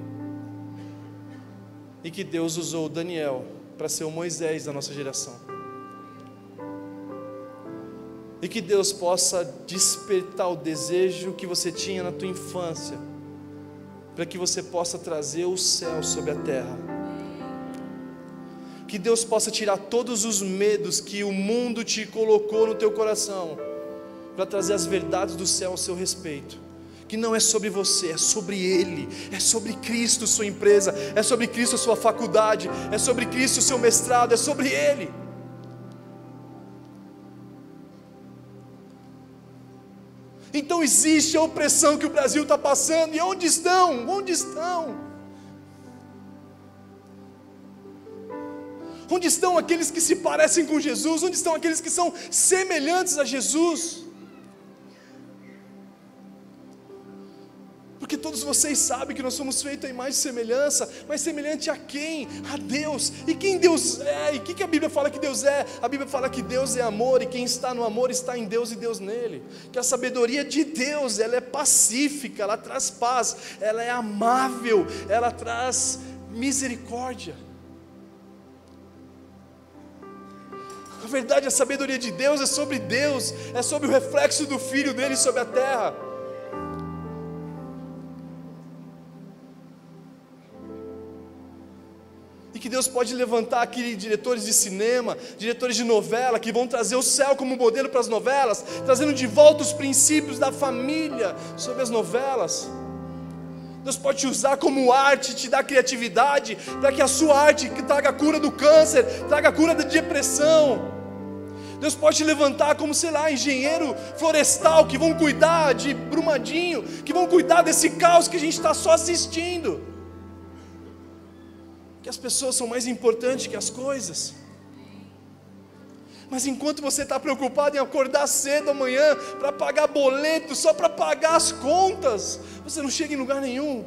E que Deus usou Daniel para ser o Moisés da nossa geração. E que Deus possa despertar o desejo que você tinha na tua infância, para que você possa trazer o céu sobre a terra. Que Deus possa tirar todos os medos que o mundo te colocou no teu coração, para trazer as verdades do céu ao seu respeito. Que não é sobre você, é sobre Ele, é sobre Cristo sua empresa, é sobre Cristo sua faculdade, é sobre Cristo seu mestrado, é sobre Ele. Então existe a opressão que o Brasil está passando, e onde estão? Onde estão? Onde estão aqueles que se parecem com Jesus? Onde estão aqueles que são semelhantes a Jesus? Porque todos vocês sabem que nós somos feitos à imagem e semelhança, mas semelhante a quem? A Deus. E quem Deus é? E o que a Bíblia fala que Deus é? A Bíblia fala que Deus é amor, e quem está no amor está em Deus e Deus nele. Que a sabedoria de Deus, ela é pacífica, ela traz paz, ela é amável, ela traz misericórdia. Na verdade, a sabedoria de Deus, é sobre o reflexo do Filho dele sobre a terra. Que Deus pode levantar aqui diretores de cinema, diretores de novela, que vão trazer o céu como modelo para as novelas, trazendo de volta os princípios da família sobre as novelas. Deus pode te usar como arte, te dar criatividade, para que a sua arte traga a cura do câncer, traga a cura da depressão. Deus pode te levantar como, sei lá, engenheiro florestal, que vão cuidar de Brumadinho, que vão cuidar desse caos que a gente está só assistindo. Que as pessoas são mais importantes que as coisas. Mas enquanto você está preocupado em acordar cedo amanhã para pagar boleto, só para pagar as contas, você não chega em lugar nenhum.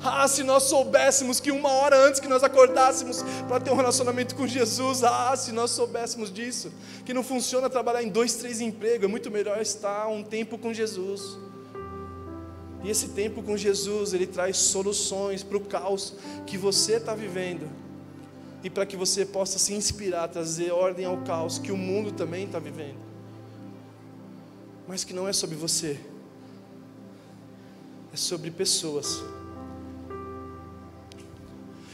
Ah, se nós soubéssemos que 1 hora antes que nós acordássemos para ter um relacionamento com Jesus, se nós soubéssemos disso, que não funciona trabalhar em 2, 3 empregos, é muito melhor estar um tempo com Jesus. E esse tempo com Jesus, ele traz soluções para o caos que você está vivendo, e para que você possa se inspirar, trazer ordem ao caos que o mundo também está vivendo, mas que não é sobre você, é sobre pessoas.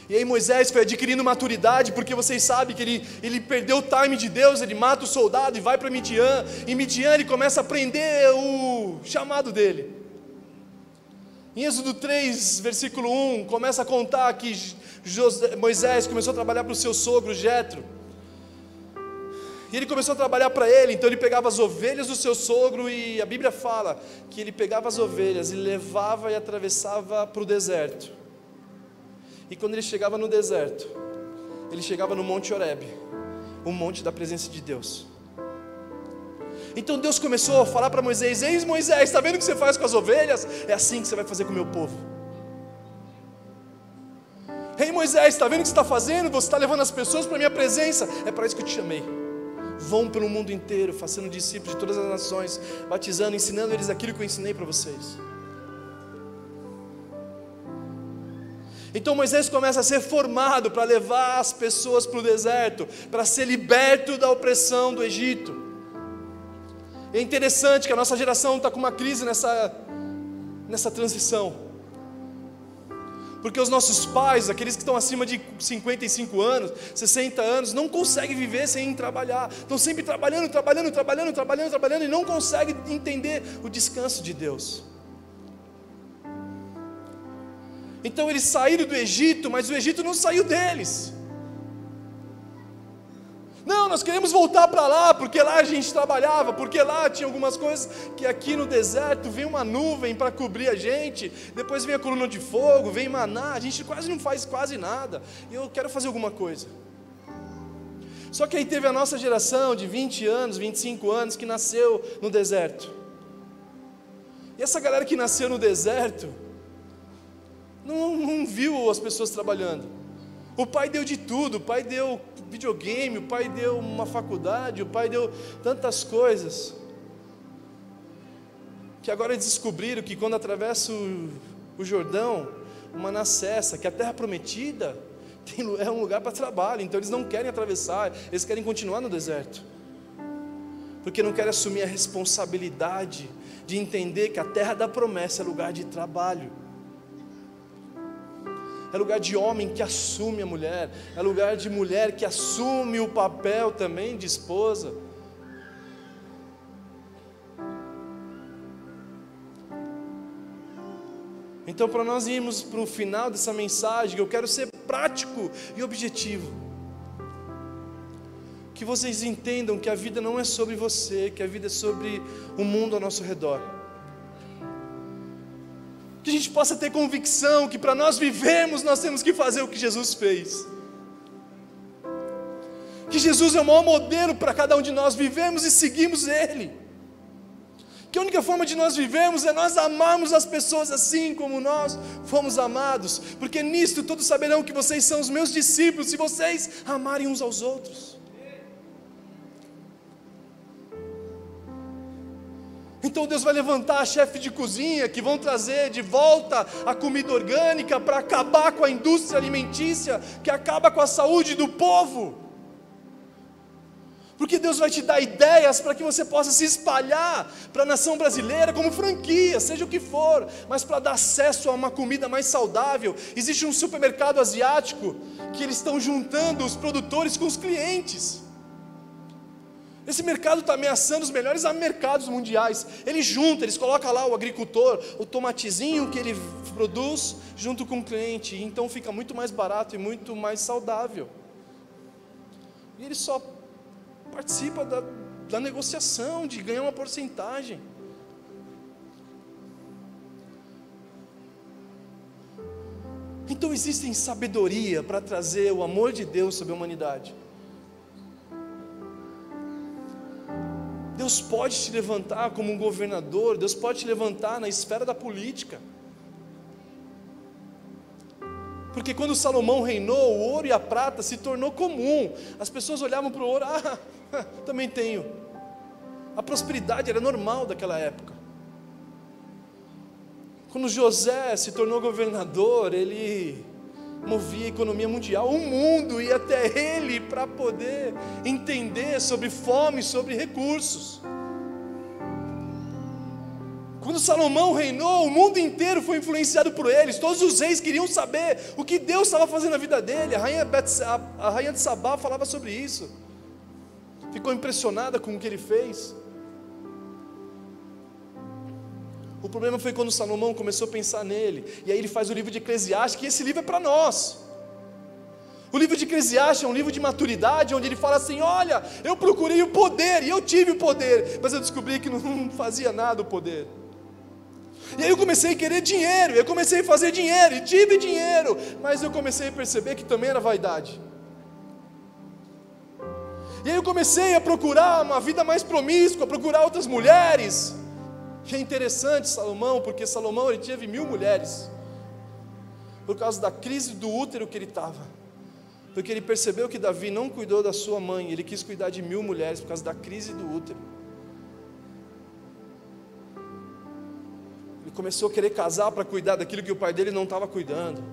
E aí Moisés foi adquirindo maturidade, porque vocês sabem que ele perdeu o time de Deus, ele mata o soldado e vai para Midian. Em Midian ele começa a aprender o chamado dele. Em Êxodo 3, versículo 1, começa a contar que Moisés começou a trabalhar para o seu sogro Jetro. E ele começou a trabalhar para ele, então ele pegava as ovelhas do seu sogro, e a Bíblia fala que ele pegava as ovelhas e levava e atravessava para o deserto. E quando ele chegava no deserto, ele chegava no Monte Horebe, o monte da presença de Deus. Então Deus começou a falar para Moisés: eis Moisés, está vendo o que você faz com as ovelhas? É assim que você vai fazer com o meu povo. Ei Moisés, está vendo o que você está fazendo? Você está levando as pessoas para a minha presença. É para isso que eu te chamei. Vão pelo mundo inteiro, fazendo discípulos de todas as nações, batizando, ensinando eles aquilo que eu ensinei para vocês. Então Moisés começa a ser formado para levar as pessoas para o deserto, para ser liberto da opressão do Egito. É interessante que a nossa geração está com uma crise nessa transição, porque os nossos pais, aqueles que estão acima de 55 anos, 60 anos, não conseguem viver sem trabalhar, estão sempre trabalhando e não conseguem entender o descanso de Deus. Então eles saíram do Egito, mas o Egito não saiu deles. Não, nós queremos voltar para lá, porque lá a gente trabalhava, porque lá tinha algumas coisas que aqui no deserto vem uma nuvem para cobrir a gente, depois vem a coluna de fogo, vem maná, a gente quase não faz quase nada, e eu quero fazer alguma coisa. Só que aí teve a nossa geração de 20 anos, 25 anos, que nasceu no deserto. E essa galera que nasceu no deserto, não viu as pessoas trabalhando. O pai deu de tudo, o pai deu videogame, o pai deu uma faculdade, o pai deu tantas coisas, que agora eles descobriram que quando atravessa o Jordão, uma nascessa, que a terra prometida é um lugar para trabalho, então eles não querem atravessar, eles querem continuar no deserto, porque não querem assumir a responsabilidade de entender que a terra da promessa é lugar de trabalho. É lugar de homem que assume a mulher, é lugar de mulher que assume o papel também de esposa. Então, para nós irmos para o final dessa mensagem, eu quero ser prático e objetivo. Que vocês entendam que a vida não é sobre você, que a vida é sobre o mundo ao nosso redor. Que a gente possa ter convicção que para nós vivermos, nós temos que fazer o que Jesus fez. Que Jesus é o maior modelo para cada um de nós vivermos e seguirmos Ele. Que a única forma de nós vivermos é nós amarmos as pessoas assim como nós fomos amados. Porque nisto todos saberão que vocês são os meus discípulos, se vocês amarem uns aos outros. Então Deus vai levantar chefe de cozinha que vão trazer de volta a comida orgânica para acabar com a indústria alimentícia que acaba com a saúde do povo. Porque Deus vai te dar ideias para que você possa se espalhar para a nação brasileira como franquia, seja o que for, mas para dar acesso a uma comida mais saudável. Existe um supermercado asiático que eles estão juntando os produtores com os clientes. Esse mercado está ameaçando os melhores mercados mundiais. Eles colocam lá o agricultor, o tomatezinho que ele produz junto com o cliente, então fica muito mais barato e muito mais saudável. E ele só participa da negociação, de ganhar uma porcentagem. Então existe sabedoria para trazer o amor de Deus sobre a humanidade. Deus pode te levantar como um governador, Deus pode te levantar na esfera da política. Porque quando Salomão reinou, o ouro e a prata se tornou comum. As pessoas olhavam para o ouro, também tenho. A prosperidade era normal daquela época. Quando José se tornou governador, ele movia a economia mundial, o mundo ia até ele para poder entender sobre fome, sobre recursos. Quando Salomão reinou, o mundo inteiro foi influenciado por eles. Todos os reis queriam saber o que Deus estava fazendo na vida dele. A rainha de Sabá falava sobre isso. Ficou impressionada com o que ele fez. O problema foi quando Salomão começou a pensar nele. E aí ele faz o livro de Eclesiastes, que esse livro é para nós. O livro de Eclesiastes é um livro de maturidade, onde ele fala assim: olha, eu procurei o poder, e eu tive o poder, mas eu descobri que não fazia nada o poder. E aí eu comecei a querer dinheiro, eu comecei a fazer dinheiro, e tive dinheiro, mas eu comecei a perceber que também era vaidade. E aí eu comecei a procurar uma vida mais promíscua, procurar outras mulheres. E é interessante Salomão, porque Salomão ele teve 1000 mulheres, por causa da crise do útero que ele estava. Porque ele percebeu que Davi não cuidou da sua mãe, ele quis cuidar de 1000 mulheres, por causa da crise do útero. Ele começou a querer casar para cuidar daquilo que o pai dele não estava cuidando.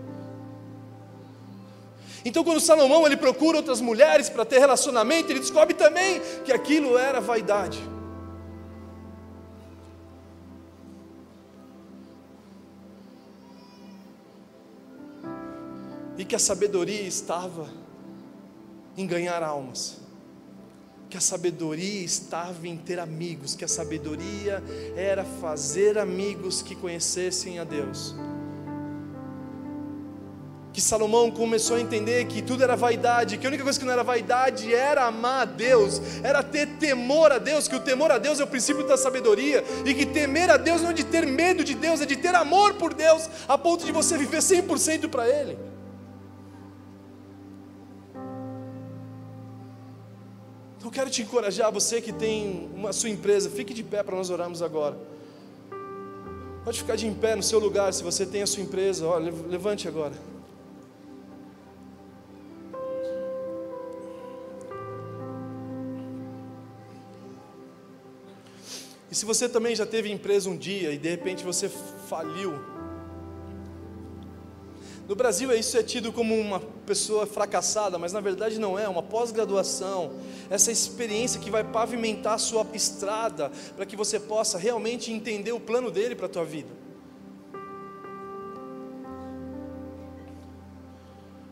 Então quando Salomão ele procura outras mulheres para ter relacionamento, ele descobre também que aquilo era vaidade. E que a sabedoria estava em ganhar almas, que a sabedoria estava em ter amigos, que a sabedoria era fazer amigos que conhecessem a Deus. Que Salomão começou a entender que tudo era vaidade, que a única coisa que não era vaidade era amar a Deus, era ter temor a Deus, que o temor a Deus é o princípio da sabedoria, e que temer a Deus não é de ter medo de Deus, é de ter amor por Deus, a ponto de você viver 100% para Ele. Eu quero te encorajar, você que tem a sua empresa, fique de pé para nós orarmos agora. Pode ficar de em pé no seu lugar, se você tem a sua empresa, olha, levante agora. E se você também já teve empresa um dia e de repente você faliu, no Brasil isso é tido como uma pessoa fracassada, mas na verdade não é, uma pós-graduação, essa experiência que vai pavimentar a sua estrada, para que você possa realmente entender o plano dele para a tua vida.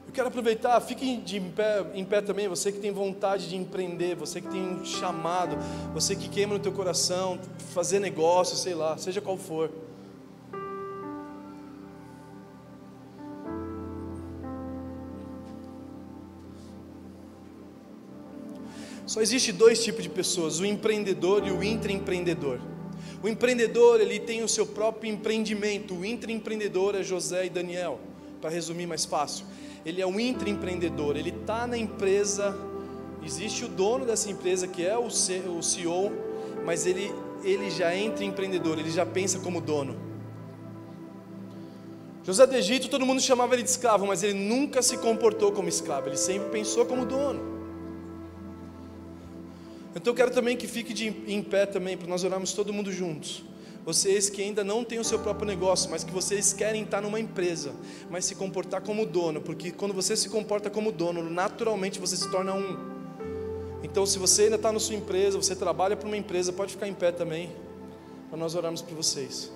Eu quero aproveitar, fique em pé também, você que tem vontade de empreender, você que tem um chamado, você que queima no teu coração, fazer negócio, sei lá, seja qual for. Só existe 2 tipos de pessoas, o empreendedor e o intraempreendedor. O empreendedor, ele tem o seu próprio empreendimento, o intraempreendedor é José e Daniel, para resumir mais fácil. Ele é um intraempreendedor, ele está na empresa, existe o dono dessa empresa que é o CEO, mas ele já é intraempreendedor, ele já pensa como dono. José do Egito, todo mundo chamava ele de escravo, mas ele nunca se comportou como escravo, ele sempre pensou como dono. Então eu quero também que fique em pé também, para nós orarmos todo mundo juntos. Vocês que ainda não têm o seu próprio negócio, mas que vocês querem estar numa empresa, mas se comportar como dono, porque quando você se comporta como dono, naturalmente você se torna um. Então se você ainda está na sua empresa, você trabalha para uma empresa, pode ficar em pé também, para nós orarmos por vocês.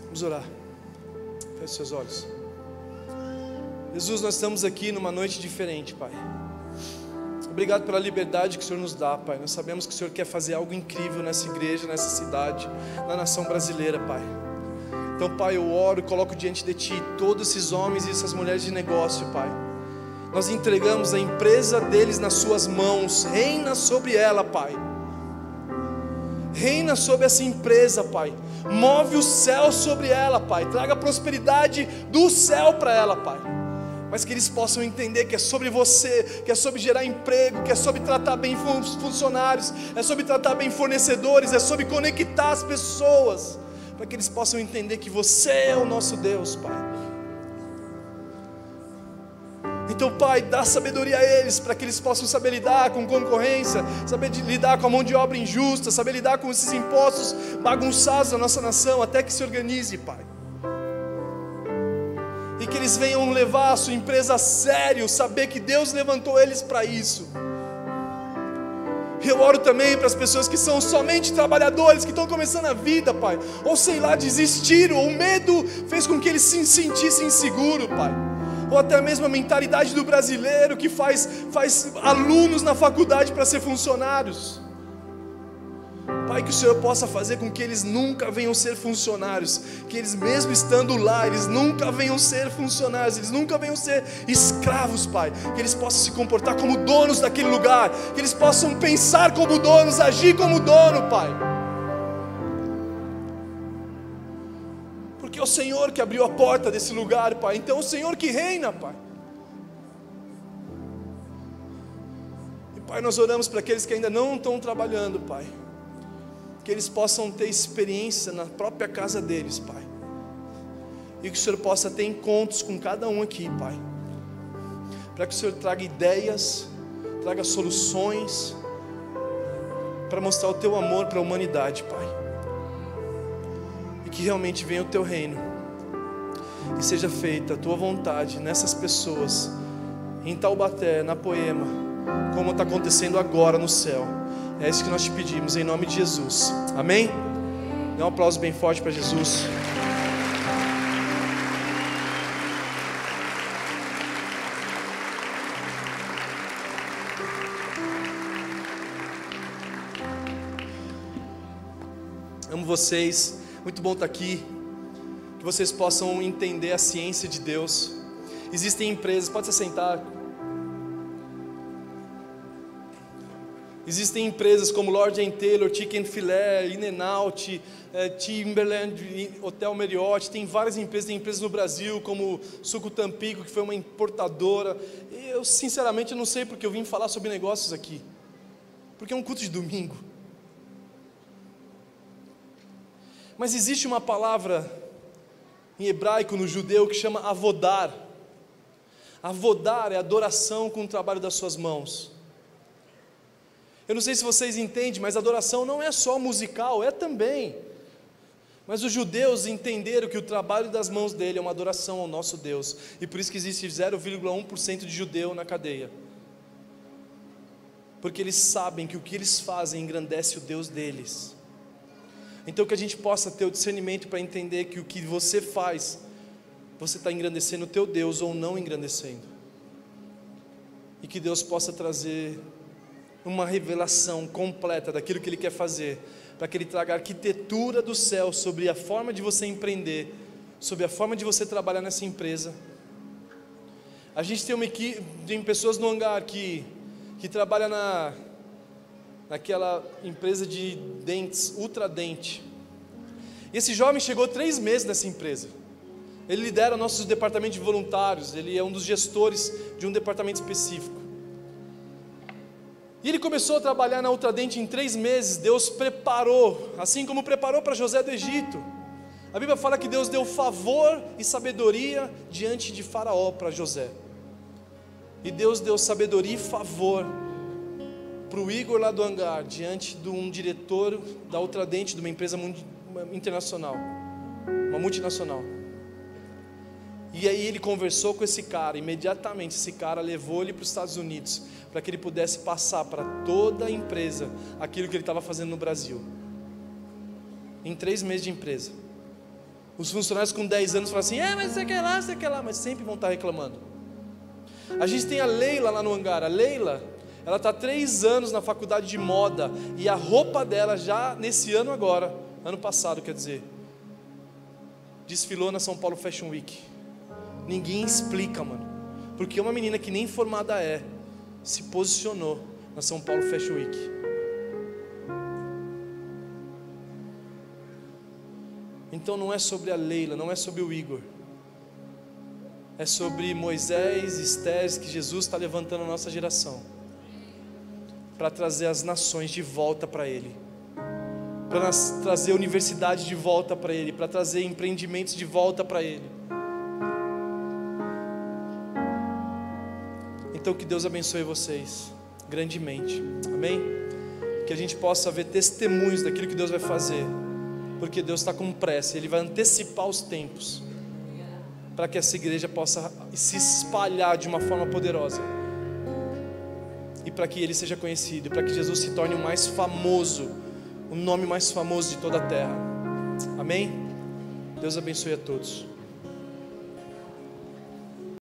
Vamos orar. Feche seus olhos. Jesus, nós estamos aqui numa noite diferente, Pai. Obrigado pela liberdade que o Senhor nos dá, Pai. Nós sabemos que o Senhor quer fazer algo incrível nessa igreja, nessa cidade, na nação brasileira, Pai. Então, Pai, eu oro e coloco diante de Ti todos esses homens e essas mulheres de negócio, Pai. Nós entregamos a empresa deles nas Suas mãos. Reina sobre ela, Pai. Reina sobre essa empresa, Pai. Move o céu sobre ela, Pai. Traga a prosperidade do céu para ela, Pai. Mas que eles possam entender que é sobre você, que é sobre gerar emprego, que é sobre tratar bem funcionários, é sobre tratar bem fornecedores, é sobre conectar as pessoas, para que eles possam entender que você é o nosso Deus, Pai. Então, Pai, dá sabedoria a eles, para que eles possam saber lidar com concorrência, saber lidar com a mão de obra injusta, saber lidar com esses impostos bagunçados da nossa nação, até que se organize, Pai. e que eles venham levar a sua empresa a sério, saber que Deus levantou eles para isso. Eu oro também para as pessoas que são somente trabalhadores, que estão começando a vida, Pai, ou sei lá, desistiram, ou o medo fez com que eles se sentissem inseguros, Pai, ou até mesmo a mentalidade do brasileiro que faz alunos na faculdade para ser funcionários. Pai, que o Senhor possa fazer com que eles nunca venham ser funcionários, que eles mesmo estando lá, eles nunca venham ser funcionários, eles nunca venham ser escravos, Pai, que eles possam se comportar como donos daquele lugar, que eles possam pensar como donos, agir como dono, Pai, porque é o Senhor que abriu a porta desse lugar, Pai, então é o Senhor que reina, Pai. E Pai, nós oramos para aqueles que ainda não estão trabalhando, Pai, que eles possam ter experiência na própria casa deles, Pai, e que o Senhor possa ter encontros com cada um aqui, Pai, para que o Senhor traga ideias, traga soluções, para mostrar o Teu amor para a humanidade, Pai, e que realmente venha o Teu reino, e seja feita a Tua vontade nessas pessoas, em Taubaté, na Poema, como está acontecendo agora no céu. É isso que nós te pedimos, em nome de Jesus, amém? Dá um aplauso bem forte para Jesus. Amo vocês, muito bom estar aqui, que vocês possam entender a ciência de Deus. Existem empresas, pode se sentar. Existem empresas como Lord & Taylor, Chicken Filé, In-N-Out, Timberland, Hotel Marriott, tem várias empresas, tem empresas no Brasil como Suco Tampico, que foi uma importadora. Eu sinceramente não sei porque eu vim falar sobre negócios aqui, porque é um culto de domingo. Mas existe uma palavra em hebraico, no judeu, que chama avodar. Avodar é adoração com o trabalho das suas mãos. Eu não sei se vocês entendem, mas adoração não é só musical, é também. Mas os judeus entenderam que o trabalho das mãos dele é uma adoração ao nosso Deus. E por isso que existe 0,1% de judeu na cadeia. Porque eles sabem que o que eles fazem engrandece o Deus deles. Então que a gente possa ter o discernimento para entender que o que você faz, você está engrandecendo o teu Deus ou não engrandecendo. E que Deus possa trazer uma revelação completa daquilo que Ele quer fazer, para que Ele traga a arquitetura do céu sobre a forma de você empreender, sobre a forma de você trabalhar nessa empresa. A gente tem uma equipe, tem pessoas no hangar que trabalha naquela empresa de dentes, Ultradente. E esse jovem chegou 3 meses nessa empresa. Ele lidera nossos departamentos de voluntários, ele é um dos gestores de um departamento específico. E ele começou a trabalhar na Ultradente em 3 meses. Deus preparou, assim como preparou para José do Egito. A Bíblia fala que Deus deu favor e sabedoria diante de Faraó para José. E Deus deu sabedoria e favor para o Igor lá do hangar, diante de um diretor da Ultradente, de uma empresa internacional, uma multinacional. E aí ele conversou com esse cara, imediatamente esse cara levou ele para os Estados Unidos, para que ele pudesse passar para toda a empresa aquilo que ele estava fazendo no Brasil. Em 3 meses de empresa. Os funcionários com 10 anos falam assim, mas você quer lá, mas sempre vão estar reclamando. A gente tem a Leila lá no hangar. A Leila, ela está 3 anos na faculdade de moda, e a roupa dela já nesse ano agora, ano passado quer dizer, desfilou na São Paulo Fashion Week. Ninguém explica, mano, porque uma menina que nem formada se posicionou na São Paulo Fashion Week. Então não é sobre a Leila, não é sobre o Igor, é sobre Moisés e Esther, que Jesus está levantando a nossa geração, para trazer as nações de volta para Ele, para trazer universidade de volta para Ele, para trazer empreendimentos de volta para Ele. Então que Deus abençoe vocês grandemente, amém? Que a gente possa ver testemunhos daquilo que Deus vai fazer, porque Deus está com pressa, Ele vai antecipar os tempos. para que essa igreja possa se espalhar de uma forma poderosa, e para que Ele seja conhecido, para que Jesus se torne o mais famoso, o nome mais famoso de toda a terra. Amém? Deus abençoe a todos.